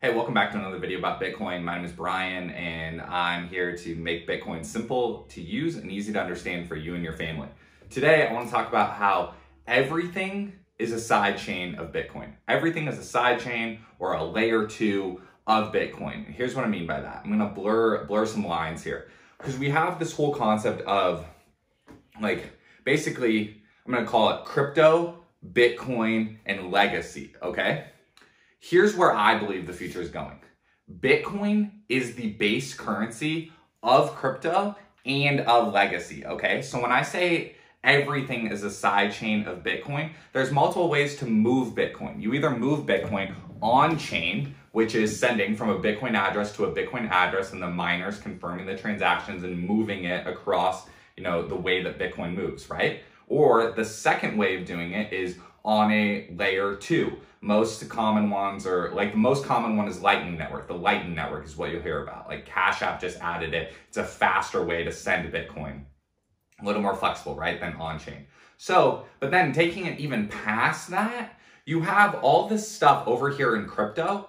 Hey, welcome back to another video about Bitcoin. My name is Brian, and I'm here to make Bitcoin simple to use and easy to understand for you and your family. Today, I want to talk about how everything is a side chain of Bitcoin. Everything is a side chain or a layer 2 of Bitcoin. Here's what I mean by that. I'm going to blur some lines here because we have this whole concept of basically, I'm going to call it crypto, Bitcoin, and legacy, okay? Here's where I believe the future is going. Bitcoin is the base currency of crypto and of legacy, okay? So when I say everything is a side chain of Bitcoin, there's multiple ways to move Bitcoin. You either move Bitcoin on chain, which is sending from a Bitcoin address to a Bitcoin address and the miners confirming the transactions and moving it across, the way that Bitcoin moves, right? Or the second way of doing it is on a layer 2. Most common ones are, the most common one is Lightning Network. The Lightning Network is what you'll hear about. Cash App just added it. It's a faster way to send Bitcoin. A little more flexible, right, than on-chain. So, but then taking it even past that, you have all this stuff over here in crypto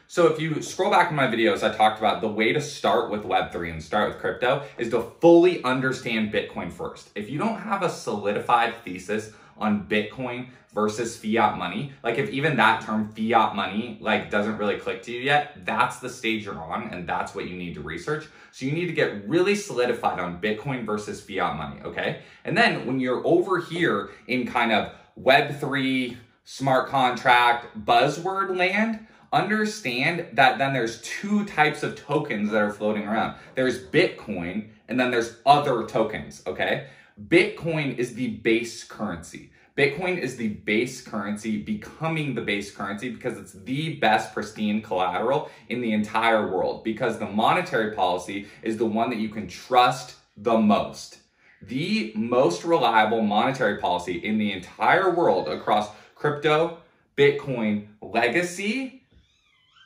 so if you scroll back in my videos, I talked about the way to start with Web3 and start with crypto is to fully understand Bitcoin first. If you don't have a solidified thesis on Bitcoin versus fiat money, if even that term fiat money, doesn't really click to you yet, that's the stage you're on and that's what you need to research. So you need to get really solidified on Bitcoin versus fiat money, okay? And then when you're over here in kind of Web3, smart contract, buzzword land, understand that then there's two types of tokens that are floating around. There's Bitcoin and then there's other tokens, okay? Bitcoin is the base currency. Bitcoin is the base currency, becoming the base currency because it's the best pristine collateral in the entire world, because the monetary policy is the one that you can trust the most. The most reliable monetary policy in the entire world across crypto, Bitcoin, legacy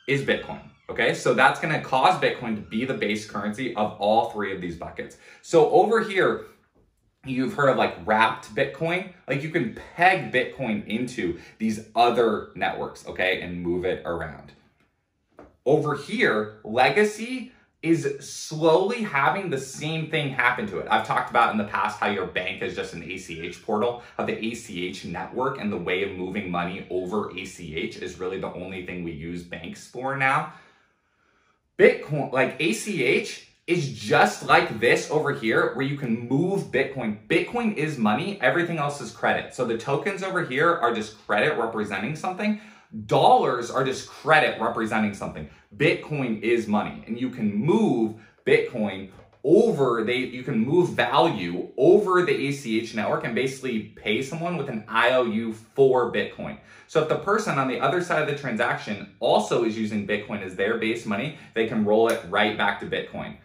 is Bitcoin. Okay, so that's going to cause Bitcoin to be the base currency of all three of these buckets. So over here, you've heard of wrapped Bitcoin. You can peg Bitcoin into these other networks, okay, and move it around. Over here, legacy is slowly having the same thing happen to it. I've talked about in the past how your bank is just an ACH portal, how the ACH network and the way of moving money over ACH is really the only thing we use banks for now. Bitcoin, ACH, is just like this over here where you can move Bitcoin. Bitcoin is money, everything else is credit. So the tokens over here are just credit representing something. Dollars are just credit representing something. Bitcoin is money, and you can move Bitcoin over, you can move value over the ACH network and basically pay someone with an IOU for Bitcoin. So if the person on the other side of the transaction also is using Bitcoin as their base money, they can roll it right back to Bitcoin.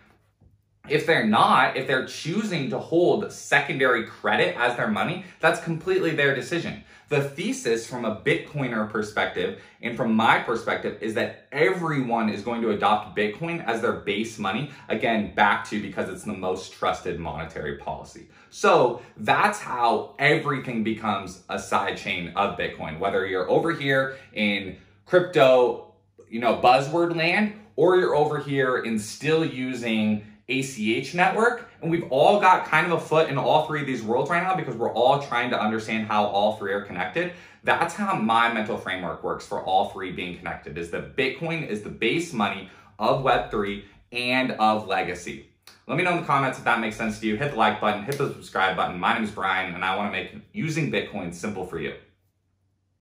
If they're not, if they're choosing to hold secondary credit as their money, that's completely their decision. The thesis from a Bitcoiner perspective and from my perspective is that everyone is going to adopt Bitcoin as their base money, again, back to because it's the most trusted monetary policy. So that's how everything becomes a side chain of Bitcoin, whether you're over here in crypto, buzzword land, or you're over here in still using ACH network, and we've all got kind of a foot in all three of these worlds right now because we're all trying to understand how all three are connected. That's how my mental framework works for all three being connected, is that Bitcoin is the base money of Web3 and of legacy. Let me know in the comments if that makes sense to you. Hit the like button, hit the subscribe button. My name is Brian, and I want to make using Bitcoin simple for you.